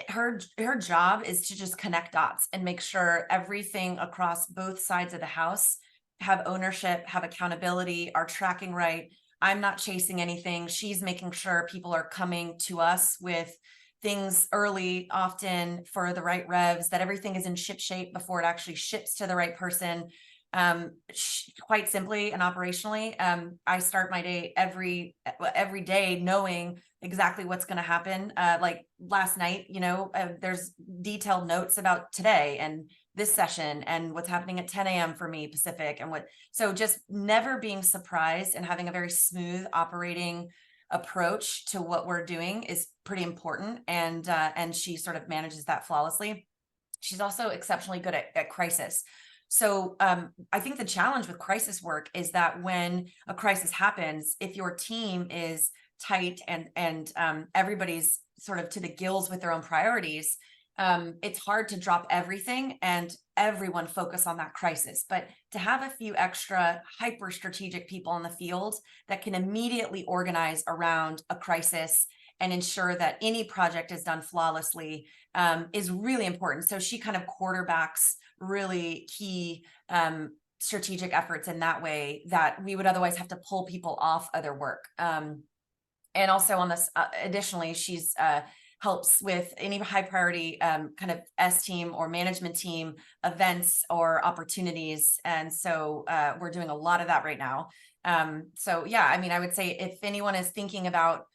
her job is to just connect dots and make sure everything across both sides of the house have ownership, have accountability, are tracking right. I'm not chasing anything. She's making sure people are coming to us with things early, often for the right revs, that everything is in ship shape before it actually ships to the right person. Quite simply and operationally, I start my day every day knowing exactly what's going to happen. Like last night, there's detailed notes about today and this session and what's happening at 10 a.m. for me Pacific so just never being surprised and having a very smooth operating approach to what we're doing is pretty important. And she sort of manages that flawlessly. She's also exceptionally good at crisis. So I think the challenge with crisis work is that when a crisis happens, if your team is tight and everybody's sort of to the gills with their own priorities, it's hard to drop everything and everyone focus on that crisis. But to have a few extra hyper strategic people in the field that can immediately organize around a crisis and ensure that any project is done flawlessly is really important. So she kind of quarterbacks really key strategic efforts in that way that we would otherwise have to pull people off other work. And also on this, additionally, she's helps with any high priority kind of S team or management team events or opportunities. And so we're doing a lot of that right now. So yeah, I mean, I would say if anyone is thinking about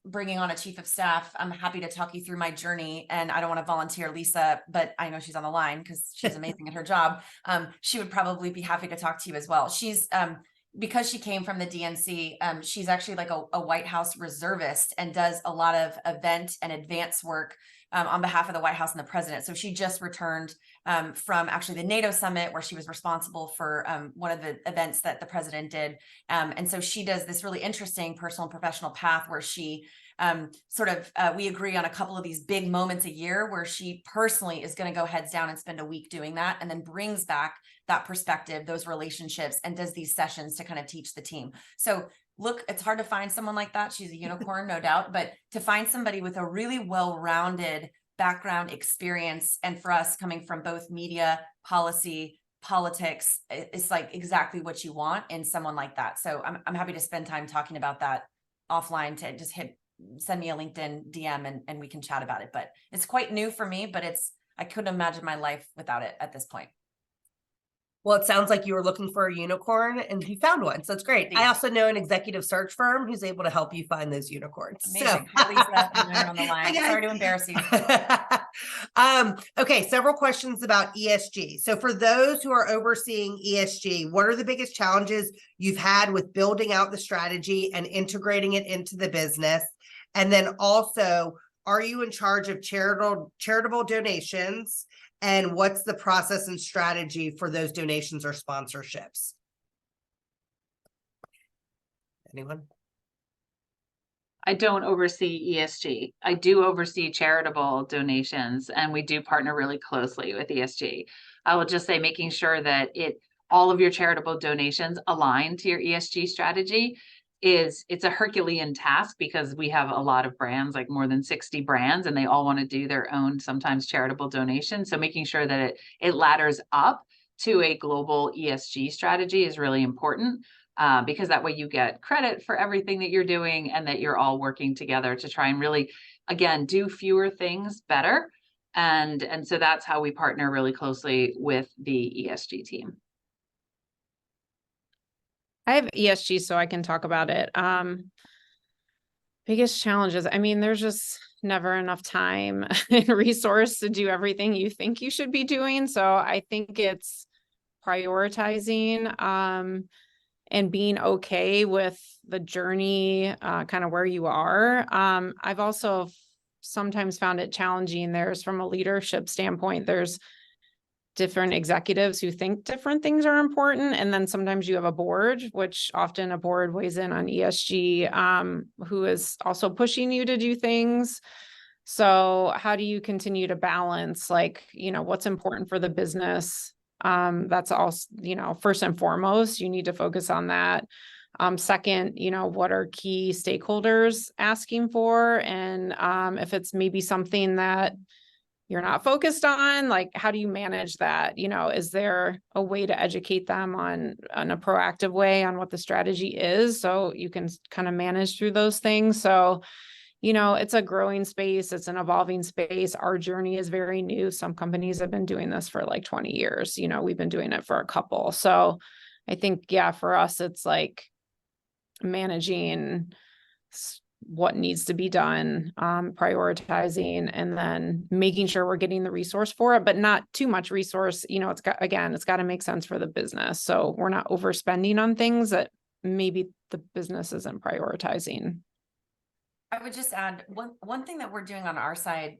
bringing on a chief of staff, I'm happy to talk you through my journey. And I don't want to volunteer Lisa, but I know she's on the line because she's amazing at her job. She would probably be happy to talk to you as well. She's because she came from the DNC, she's actually like a White House reservist and does a lot of event and advance work on behalf of the White House and the president. So she just returned from actually the NATO summit where she was responsible for one of the events that the president did. And so she does this really interesting personal and professional path where she we agree on a couple of these big moments a year where she personally is going to go heads down and spend a week doing that and then brings back that perspective, those relationships, and does these sessions to kind of teach the team. So look, it's hard to find someone like that. She's a unicorn, no doubt, but to find somebody with a really well-rounded background experience, and for us coming from both media, policy, politics, it's like exactly what you want in someone like that. So I'm happy to spend time talking about that offline to just send me a LinkedIn DM and we can chat about it. But it's quite new for me, but I couldn't imagine my life without it at this point. Well, it sounds like you were looking for a unicorn and you found one. So that's great. I also know an executive search firm who's able to help you find those unicorns. Amazing. So. Hi, Lisa. I know you're on the line. Sorry to embarrass you. Okay, several questions about ESG. So for those who are overseeing ESG, what are the biggest challenges you've had with building out the strategy and integrating it into the business? And then also, are you in charge of charitable donations? And what's the process and strategy for those donations or sponsorships? Anyone? I don't oversee ESG. I do oversee charitable donations, and we do partner really closely with ESG. I will just say making sure that all of your charitable donations align to your ESG strategy it's a Herculean task because we have a lot of brands, like more than 60 brands, and they all want to do their own sometimes charitable donations. So making sure that it ladders up to a global ESG strategy is really important. Because that way you get credit for everything that you're doing and that you're all working together to try and really, again, do fewer things better. And so that's how we partner really closely with the ESG team. I have ESG, so I can talk about it. Biggest challenges. I mean, there's just never enough time and resource to do everything you think you should be doing. So I think it's prioritizing, and being okay with the journey, kind of where you are. I've also sometimes found it challenging. There's from a leadership standpoint, there's different executives who think different things are important. And then sometimes you have a board, which often a board weighs in on ESG, who is also pushing you to do things. So how do you continue to balance, like, what's important for the business? That's also, first and foremost, you need to focus on that. Second, what are key stakeholders asking for? And if it's maybe something that you're not focused on, like, how do you manage that? Is there a way to educate them on a proactive way on what the strategy is so you can kind of manage through those things? So, it's a growing space. It's an evolving space. Our journey is very new. Some companies have been doing this for like 20 years. We've been doing it for a couple. So I think, yeah, for us, it's like managing what needs to be done, prioritizing, and then making sure we're getting the resource for it, but not too much resource. It's got to make sense for the business. So we're not overspending on things that maybe the business isn't prioritizing. I would just add one thing that we're doing on our side,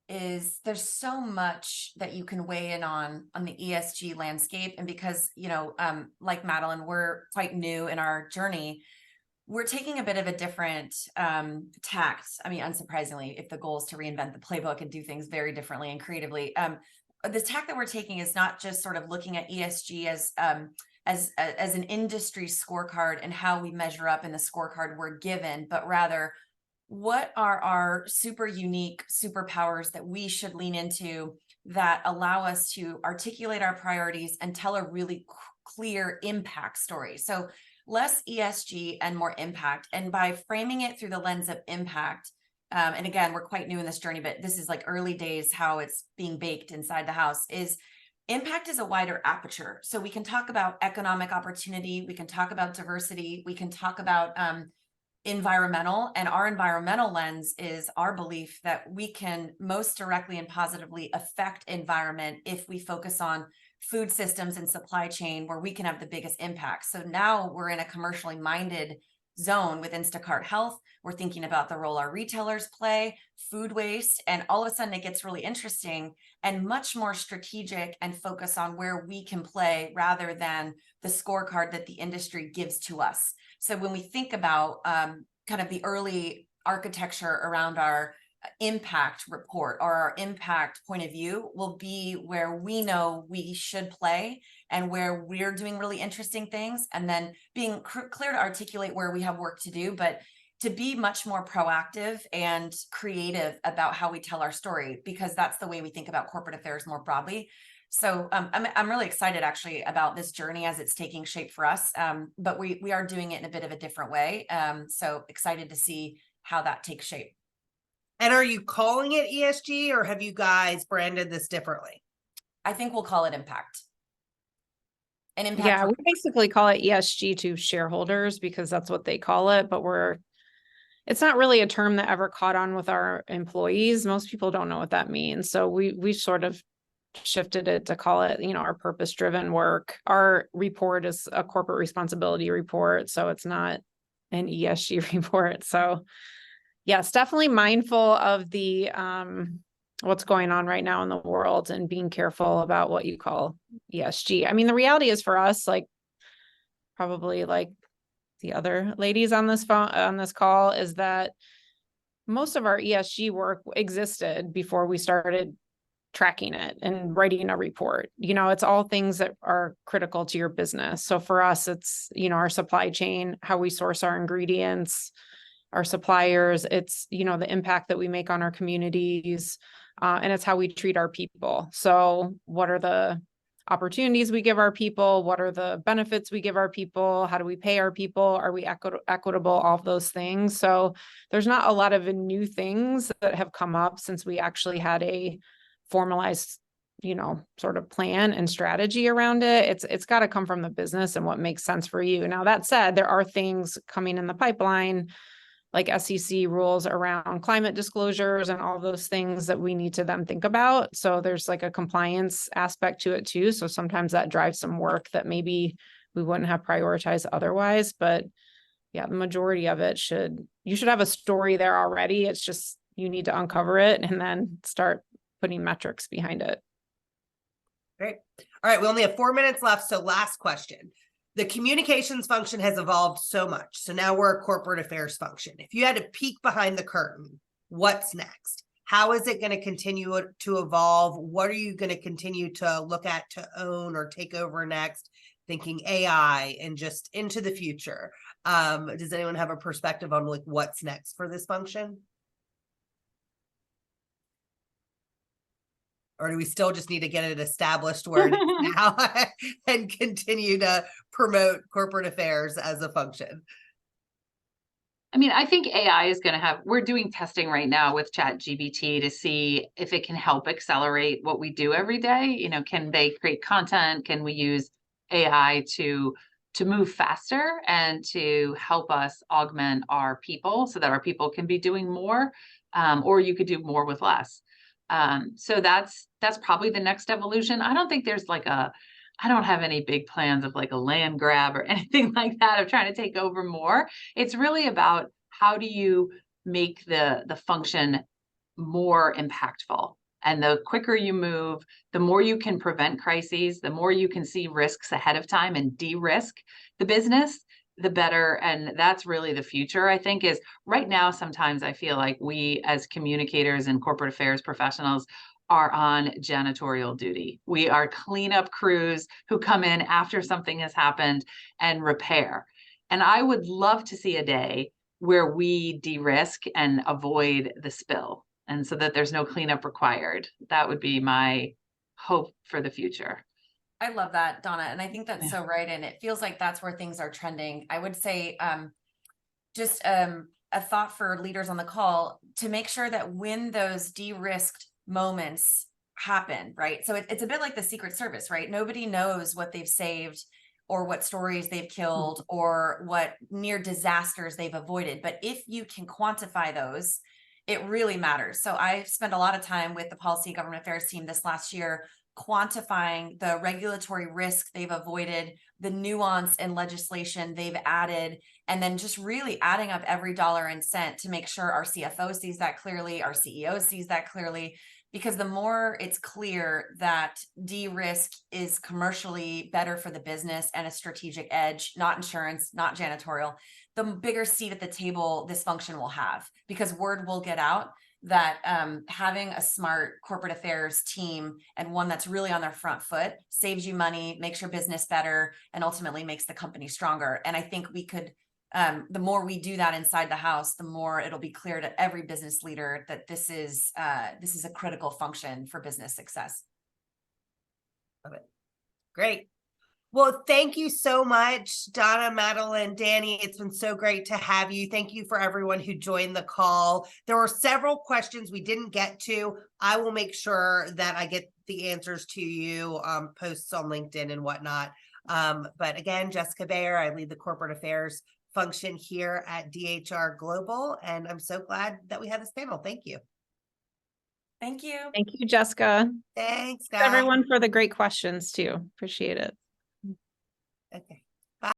is there's so much that you can weigh in on the ESG landscape. And because, like Madeline, we're quite new in our journey, we're taking a bit of a different tact. I mean, unsurprisingly, if the goal is to reinvent the playbook and do things very differently and creatively, the tact that we're taking is not just sort of looking at ESG as an industry scorecard and how we measure up in the scorecard we're given, but rather what are our super unique superpowers that we should lean into that allow us to articulate our priorities and tell a really clear impact story. So less ESG and more impact. And by framing it through the lens of impact, and again, we're quite new in this journey, but this is like early days, how it's being baked inside the house, is impact is a wider aperture. So we can talk about economic opportunity, we can talk about diversity, we can talk about environmental, and our environmental lens is our belief that we can most directly and positively affect environment if we focus on food systems and supply chain where we can have the biggest impact. So now we're in a commercially minded zone with Instacart Health. We're thinking about the role our retailers play, food waste, and all of a sudden it gets really interesting and much more strategic and focus on where we can play rather than the scorecard that the industry gives to us. So when we think about kind of the early architecture around our impact report or our impact point of view will be where we know we should play and where we're doing really interesting things, and then being clear to articulate where we have work to do, but to be much more proactive and creative about how we tell our story, because that's the way we think about corporate affairs more broadly. So I'm really excited actually about this journey as it's taking shape for us, but we are doing it in a bit of a different way. So excited to see how that takes shape. And are you calling it ESG, or have you guys branded this differently? I think we'll call it impact. And impact. Yeah, we basically call it ESG to shareholders because that's what they call it, but it's not really a term that ever caught on with our employees. Most people don't know what that means. So we sort of shifted it to call it, our purpose-driven work. Our report is a corporate responsibility report, so it's not an ESG report. So yes, definitely mindful of the what's going on right now in the world and being careful about what you call ESG. I mean, the reality is for us, like probably like the other ladies on this phone, on this call, is that most of our ESG work existed before we started tracking it and writing a report. It's all things that are critical to your business. So for us, it's, our supply chain, how we source our ingredients, our suppliers, it's, the impact that we make on our communities, and it's how we treat our people. So what are the opportunities we give our people? What are the benefits we give our people? How do we pay our people? Are we equitable? All of those things. So there's not a lot of new things that have come up since we actually had a formalized, sort of plan and strategy around it. It's got to come from the business and what makes sense for you. Now, that said, there are things coming in the pipeline, like SEC rules around climate disclosures and all those things that we need to then think about. So there's like a compliance aspect to it too. So sometimes that drives some work that maybe we wouldn't have prioritized otherwise. But yeah, the majority of it you should have a story there already. It's just, you need to uncover it and then start putting metrics behind it. Great. All right. We only have 4 minutes left. So last question. The communications function has evolved so much. So now we're a corporate affairs function. If you had to peek behind the curtain, what's next? How is it going to continue to evolve? What are you going to continue to look at, to own or take over next? Thinking AI and just into the future. Does anyone have a perspective on like what's next for this function? Or do we still just need to get it established where it is now and continue to promote corporate affairs as a function? I mean, I think AI is going to we're doing testing right now with ChatGPT to see if it can help accelerate what we do every day. Can they create content? Can we use AI to move faster and to help us augment our people so that our people can be doing more, or you could do more with less. So that's probably the next evolution. I don't think there's I don't have any big plans of like a land grab or anything like that of trying to take over more. It's really about how do you make the function more impactful. And the quicker you move, the more you can prevent crises, the more you can see risks ahead of time and de-risk the business, the better. And that's really the future, I think, is right now. Sometimes I feel like we as communicators and corporate affairs professionals are on janitorial duty. We are cleanup crews who come in after something has happened and repair. And I would love to see a day where we de-risk and avoid the spill, and so that there's no cleanup required. That would be my hope for the future. I love that, Donna. And I think that's so right. And it feels like that's where things are trending. I would say just a thought for leaders on the call to make sure that when those de-risked moments happen, right? So it's a bit like the Secret Service, right? Nobody knows what they've saved or what stories they've killed or what near disasters they've avoided. But if you can quantify those, it really matters. So I spent a lot of time with the policy and government affairs team this last year, quantifying the regulatory risk they've avoided, the nuance in legislation they've added, and then just really adding up every dollar and cent to make sure our CFO sees that clearly, our CEO sees that clearly, because the more it's clear that de-risk is commercially better for the business and a strategic edge, not insurance, not janitorial, the bigger seat at the table this function will have, because word will get out that having a smart corporate affairs team and one that's really on their front foot saves you money, makes your business better, and ultimately makes the company stronger. And I think we could, the more we do that inside the house, the more it'll be clear to every business leader that this is a critical function for business success. Love it. Great. Well, thank you so much, Donna, Madeline, Dani. It's been so great to have you. Thank you for everyone who joined the call. There were several questions we didn't get to. I will make sure that I get the answers to you, posts on LinkedIn and whatnot. But again, Jessica Bayer, I lead the corporate affairs function here at DHR Global, and I'm so glad that we had this panel. Thank you. Thank you. Thank you, Jessica. Thanks, guys. Everyone for the great questions too. Appreciate it. Okay.